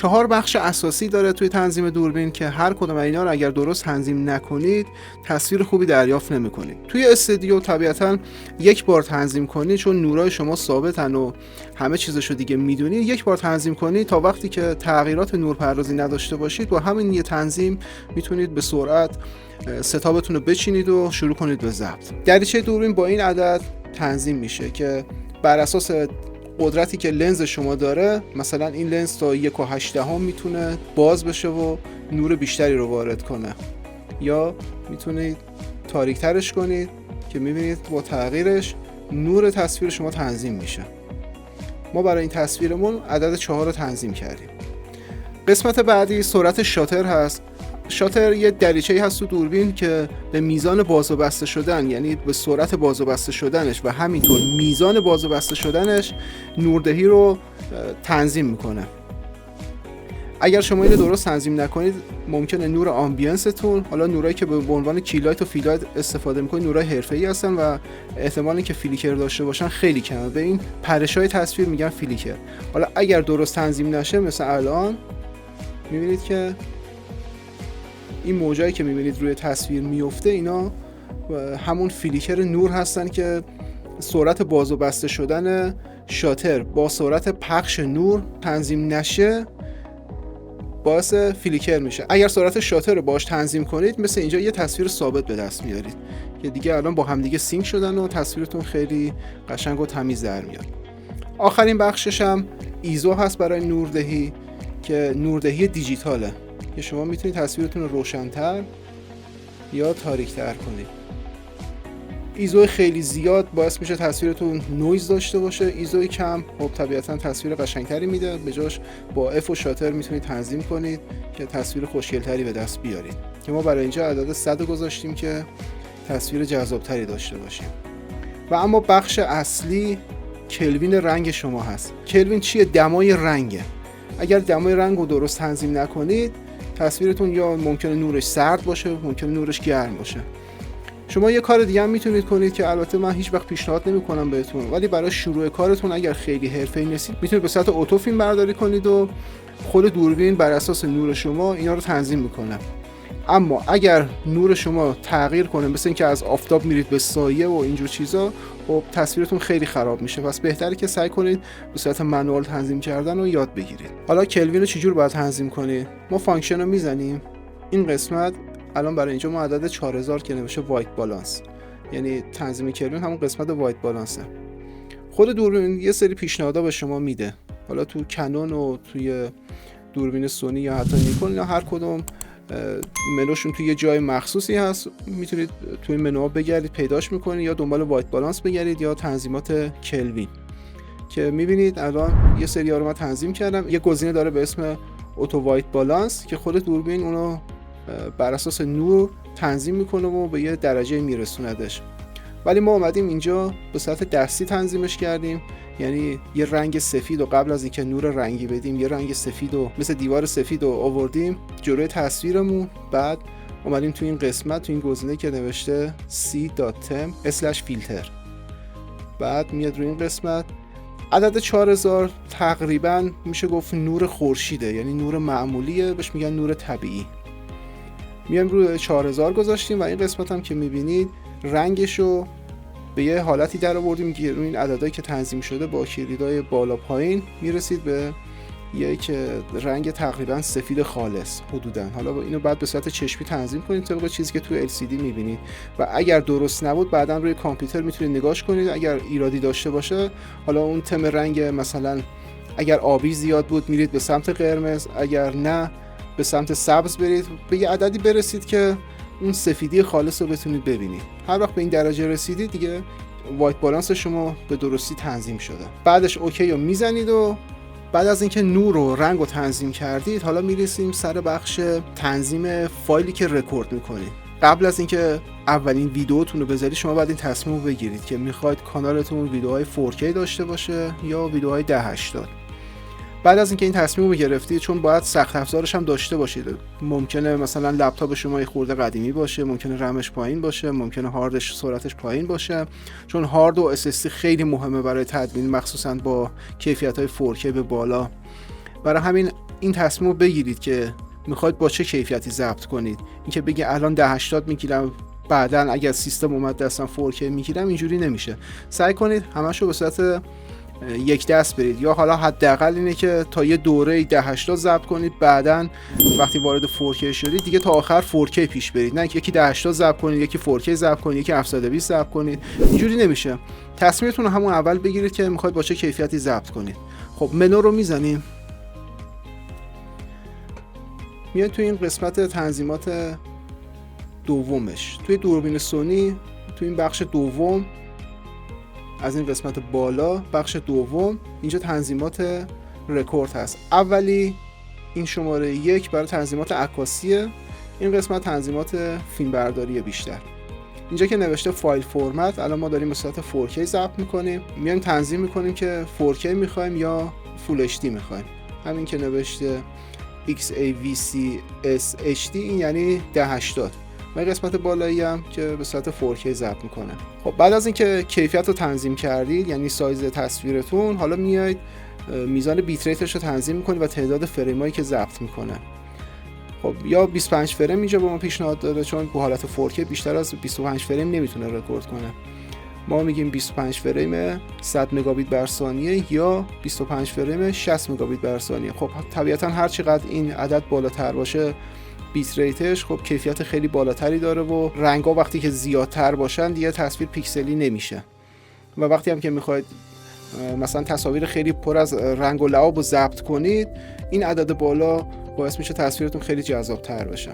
4 بخش اساسی داره توی تنظیم دوربین که هر کدوم از اینا رو اگر درست تنظیم نکنید تصویر خوبی دریافت نمی‌کنید. توی استودیو طبیعتاً یک بار تنظیم کنید، چون نورای شما ثابتن و همه چیزشو دیگه میدونید، یک بار تنظیم کنید تا وقتی که تغییرات نورپردازی نداشته باشید با همین یه تنظیم میتونید به سرعت ستابتون رو بچینید و شروع کنید به ضبط. دریچه دوربین با این عدد تنظیم میشه که بر اساس قدرتی که لنز شما داره، مثلا این لنز تا 1.8 میتونه باز بشه و نور بیشتری رو وارد کنه، یا میتونید تاریک ترش کنید که میبینید با تغییرش نور تصویر شما تنظیم میشه. ما برای این تصویرمون عدد 4 رو تنظیم کردیم. قسمت بعدی سرعت شاتر هست. شاتر یه دریچه‌ای هست تو دوربین که به میزان باز و بسته شدن، یعنی به سرعت باز و بسته شدنش و همینطور میزان باز و بسته شدنش نوردهی رو تنظیم میکنه. اگر شما اینو درست تنظیم نکنید ممکنه نور آمبینستون، حالا نورایی که به عنوان کیلایت و فیلایت استفاده میکنید نورای حرفه‌ای هستن و احتمالی که فلیکر داشته باشن خیلی کمه، به این پرشای تصویر میگن فلیکر. حالا اگر درست تنظیم نشه مثل الان میبینید که این موجایی که میبینید روی تصویر میفته اینا همون فلیکر نور هستن که سرعت باز و بسته شدن شاتر با سرعت پخش نور تنظیم نشه باعث فلیکر میشه. اگر سرعت شاتر رو باش تنظیم کنید مثل اینجا یه تصویر ثابت به دست میارید که دیگه الان با هم دیگه سینک شدن و تصویرتون خیلی قشنگ و تمیز در میاد. آخرین بخشش هم ایزو هست برای نوردهی که نوردهی دیجیتاله که شما میتونید تصویرتون رو روشن‌تر یا تاریک‌تر کنید. ایزو خیلی زیاد باعث میشه تصویرتون نویز داشته باشه. ایزو کم خب طبیعتاً تصویر قشنگتری میده. به جاش با اف و شاتر میتونید تنظیم کنید که تصویر خوشگلتری به دست بیارید. که ما برای اینجا عدد 100 گذاشتیم که تصویر جذابتری داشته باشیم. و اما بخش اصلی کلوین رنگ شما هست. کلوین چیه؟ دمای رنگه. اگر دمای رنگ رو درست تنظیم نکنید تصویرتون یا ممکنه نورش سرد باشه، ممکنه نورش گرم باشه. شما یه کار دیگه هم میتونید کنید که البته من هیچ وقت پیشنهاد نمیکنم بهتون، ولی برای شروع کارتون اگر خیلی حرفه‌ای نیستید میتونید به صورت اتو فیلم برداری کنید و خود دوربین بر اساس نور شما اینا رو تنظیم میکنه. اما اگر نور شما تغییر کنه، مثل اینکه از آفتاب میرید به سایه و اینجور چیزا، خب تصویرتون خیلی خراب میشه. پس بهتره که سعی کنید به صورت منوال تنظیم کردن رو یاد بگیرید. حالا کلوین رو چجور باید تنظیم کنید؟ ما فانکشن رو میزنیم. این قسمت الان برای اینجا ما عدد 4000 که نوشته وایت بالانس، یعنی تنظیم کلوین همون قسمت وایت بالانسه. خود دوربین یه سری پیشنهادها به شما میده. حالا تو کنون و توی دوربین سونی یا حتی نیکون یا هر کدوم منوشون توی یه جای مخصوصی هست، میتونید توی منوها بگردید پیداش میکنید، یا دنبال وایت بالانس بگردید یا تنظیمات کلوین که میبینید الان یه سری ها رو من تنظیم کردم. یه گزینه داره به اسم اتو وایت بالانس که خود دوربین اونو بر اساس نور تنظیم میکنه و به یه درجه میرسوندش. ولی ما اومدیم اینجا به صورت دستی تنظیمش کردیم، یعنی یه رنگ سفید و قبل از اینکه نور رنگی بدیم یه رنگ سفید و مثل دیوار سفید رو آوردیم جلوی تصویرمون. بعد اومدیم تو این قسمت تو این گزینه که نوشته c.temp/filter، بعد میاد روی این قسمت عدد 4000 تقریبا میشه گفت نور خورشیده، یعنی نور معمولیه، بهش میگن نور طبیعی. میایم روی 4000 گذاشتیم و این قسمت هم که میبینید رنگشو به یه حالتی در آوردیم که روی این عددهایی که تنظیم شده با کلیدای بالا پایین میرسید به یک رنگ تقریبا سفید خالص حدوداً. حالا اینو بعد به صورت چشمی تنظیم کنید طبق چیزی که توی LCD میبینید و اگر درست نبود بعداً روی کامپیوتر میتونید نگاش کنید. اگر ایرادی داشته باشه، حالا اون تم رنگ مثلا اگر آبی زیاد بود میرید به سمت قرمز، اگر نه به سمت سبز برید، به یه عددی برسید که اون سفیدی خالص رو بتونید ببینید. هر وقت به این درجه رسیدید دیگه وایت بالانس شما به درستی تنظیم شده. بعدش اوکی رو میزنید و بعد از اینکه نور و رنگ رو تنظیم کردید حالا میرسیم سر بخش تنظیم فایلی که رکورد میکنید. قبل از اینکه اولین ویدیوتون رو بذارید شما باید این تصمیم رو بگیرید که میخواید کانالتون ویدیوهای 4K داشته باشه یا ویدیوهای 1080. بعد از اینکه این تصمیم رو گرفتید، چون باید سخت افزارش هم داشته باشید، ممکنه مثلا لپتاپ شما یه خورده قدیمی باشه، ممکنه رمش پایین باشه، ممکنه هاردش سرعتش پایین باشه، چون هارد و SSD خیلی مهمه برای تدوین، مخصوصا با کیفیت‌های 4K به بالا. برای همین این تصمیم رو بگیرید که میخواید با چه کیفیتی ضبط کنید. اینکه بگی الان 1080 میگیرم بعداً اگر سیستم اومد دستم 4K میگیرم، اینجوری نمیشه. سعی کنید همشو به صورت یک دست برید، یا حالا حداقل اینه که تا یه دوره 1080 ضبط کنید، بعداً وقتی وارد 4K شدید دیگه تا آخر 4K پیش برید، نه یکی 1080 ضبط کنید، یکی 4K ضبط کنید، یکی 720 ضبط کنید. اینجوری نمیشه. تصمیمتون رو همون اول بگیرید که میخواید با چه کیفیتی ضبط کنید. خب منو رو میزنیم، میاد توی این قسمت تنظیمات دومش، توی دوربین سونی، توی این بخش دوم، از این قسمت بالا بخش دوم، اینجا تنظیمات رکورد هست. اولی این شماره 1 برای تنظیمات عکاسیه، این قسمت تنظیمات فیلم برداری بیشتر. اینجا که نوشته فایل فرمت، الان ما داریم به صورت 4K ضبط میکنیم، میایم تنظیم میکنیم که 4K میخوایم یا فول HD میخوایم. همین که نوشته XAVC SHD این یعنی 1080. و قسمت بالایی هم که به صورت 4K ضبط میکنه. خب بعد از اینکه کیفیت رو تنظیم کردید، یعنی سایز تصویرتون، حالا میایید میزان بیت ریتش رو تنظیم میکنید و تعداد فریمایی که ضبط میکنه. خب یا 25 فریم اینجا به ما پیشنهاد داده، چون به حالت 4K بیشتر از 25 فریم نمیتونه رکورد کنه. ما میگیم 25 فریم 100 مگابیت بر ثانیه یا 25 فریم 60 مگابیت بر ثانیه. خب طبیعتا هر چقدر این عدد بالاتر باشه بیت ریتش خب کیفیت خیلی بالاتری داره و رنگا وقتی که زیادتر باشن دیگه تصویر پیکسلی نمیشه. و وقتی هم که میخواید مثلا تصاویر خیلی پر از رنگ و لعاب رو ضبط کنید، این عدد بالا باعث میشه تصویرتون خیلی جذاب‌تر بشه.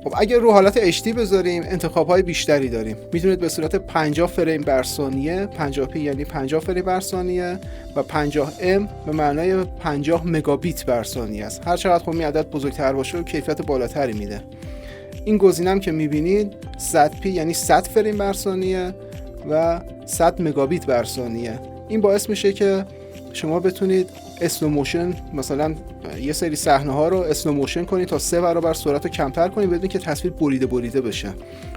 خب اگر رو حالت HD بذاریم انتخاب‌های بیشتری داریم. میتونید به صورت 50 فریم بر ثانیه، 50p یعنی 50 فریم بر ثانیه و 50m به معنای 50 مگابیت بر ثانیه است. هر چقدر خب این عدد بزرگتر باشه کیفیت بالاتری میده. این گزینه هم که میبینید 100p یعنی 100 فریم بر ثانیه و 100 مگابیت بر ثانیه. این باعث میشه که شما بتونید اسلو موشن، مثلا یه سری صحنه ها رو اسلو موشن کنید تا 3 برابر سرعت رو کمتر کنید بدون که تصویر بریده بشه.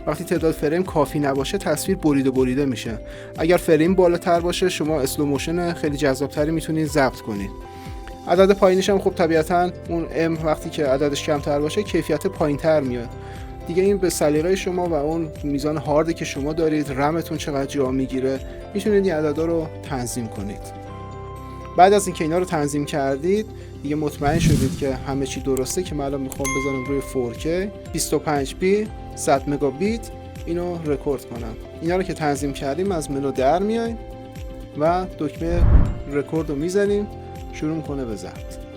وقتی تعداد فریم کافی نباشه تصویر بریده میشه. اگر فریم بالاتر باشه شما اسلو موشن خیلی جذابتری میتونید ضبط کنید. عدد پایینش هم خب طبیعتا اون ام وقتی که عددش کمتر باشه کیفیت پایینتر میاد. دیگه این به سلیقه شما و اون میزان هاردی که شما دارید، رمتون چقدر جا میگیره، میتونید این عددا رو تنظیم کنید. بعد از اینکه اینا رو تنظیم کردید دیگه مطمئن شدید که همه چی درسته که من الان میخوام بذارم روی 4K 25p 100 مگابیت اینو رکورد کنم. اینا رو که تنظیم کردیم از منو در میایم و دکمه رکورد رو میزنیم، شروع کنه به ضبط.